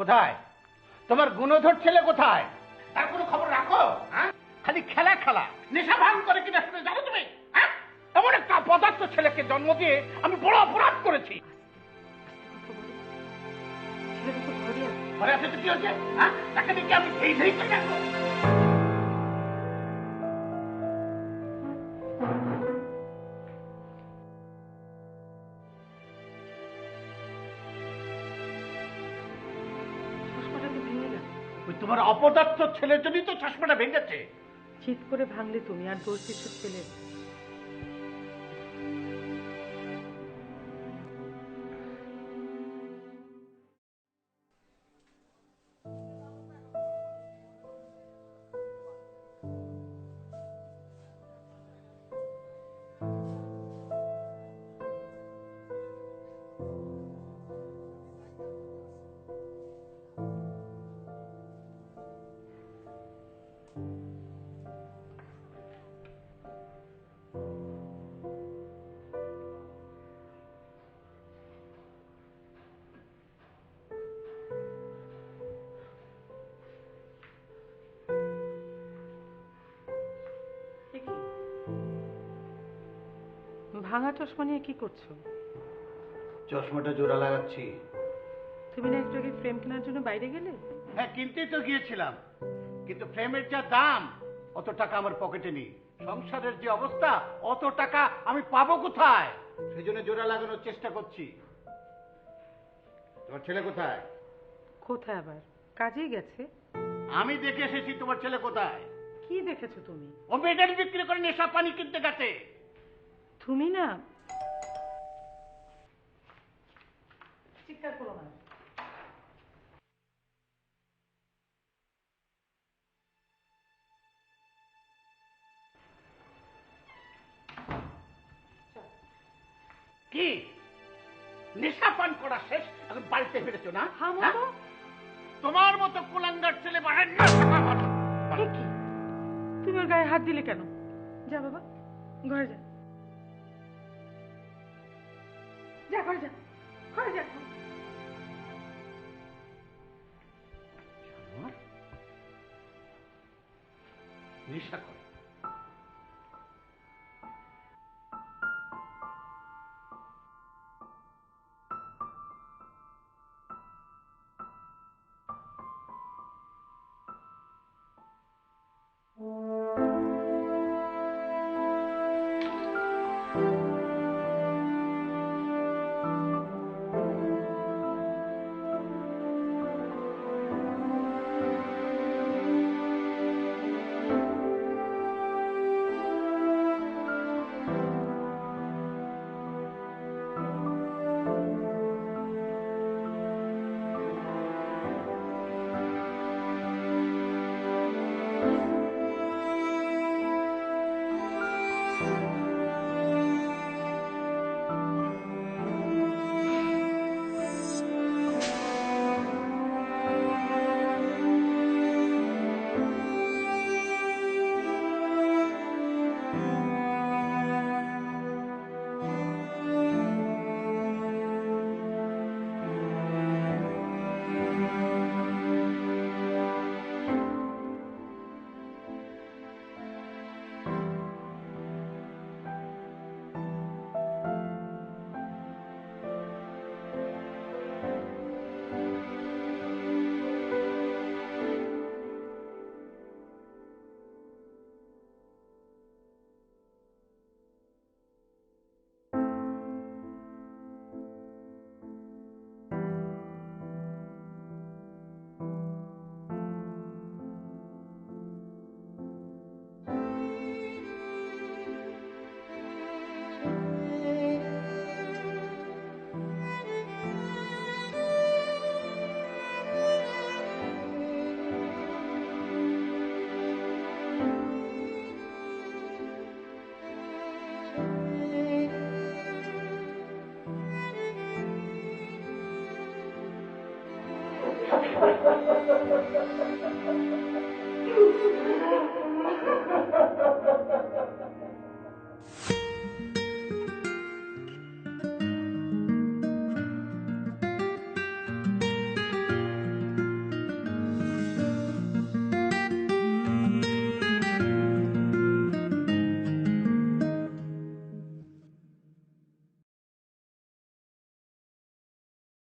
কোথায় তোমার গুণধর ছেলে? কোথায়? তার কোনো খবর রাখো? হ্যাঁ, খালি খেলা খেলা। নেশা ভাঙ করে কিনা শুনে জানো তুমি? হ্যাঁ, এমন একটা অপদার্থ ছেলেকে জন্ম দিয়ে আমি বড় অপরাধ করেছি। ঘরে আছে তো কি হচ্ছে? হ্যাঁ, তাকে দেখে আমি ধেই ধেই করে রাখবো। তোমার অপদার্থ ছেলের জন্যই তো চশমাটা ভেঙেছে। চিৎ করে ভাঙলে তুমি, আর দোষ দিচ্ছ ছেলে। ভাঙা চশমা নিয়ে কি করছো? চশমাটা জোড়া লাগাচ্ছি। তুমি না একটু আগে ফ্রেম কেনার জন্য বাইরে গেলে? হ্যাঁ, কিনতেই তো গিয়েছিলাম, কিন্তু ফ্রেমের যা দাম অত টাকা আমার পকেটে নেই। সংসারের যে অবস্থা, অত টাকা আমি পাবো কোথায়? সেই জন্য জোড়া লাগানোর চেষ্টা করছি। তোমার ছেলে কোথায়? কোথায় আবার? কাজেই গেছে। আমি দেখে এসেছি তোমার ছেলে কোথায়। কি দেখেছো তুমি? ও মেডেল বিক্রি করে নেশা পানি কিনতে গেছে। তুমি না, চিৎকার করো না। কি নেশা পান করা শেষ, এখন বাড়িতে ফিরেছো না? হ্যাঁ, তোমার মতো কুলাঙ্গার ছেলে বাড়ার না থাকা ভালো। কি তুমি ওর গায়ে হাত দিলে কেন? যা বাবা, ঘরে যা, যা ঘরে যা, ঘরে যা। নেশা করে।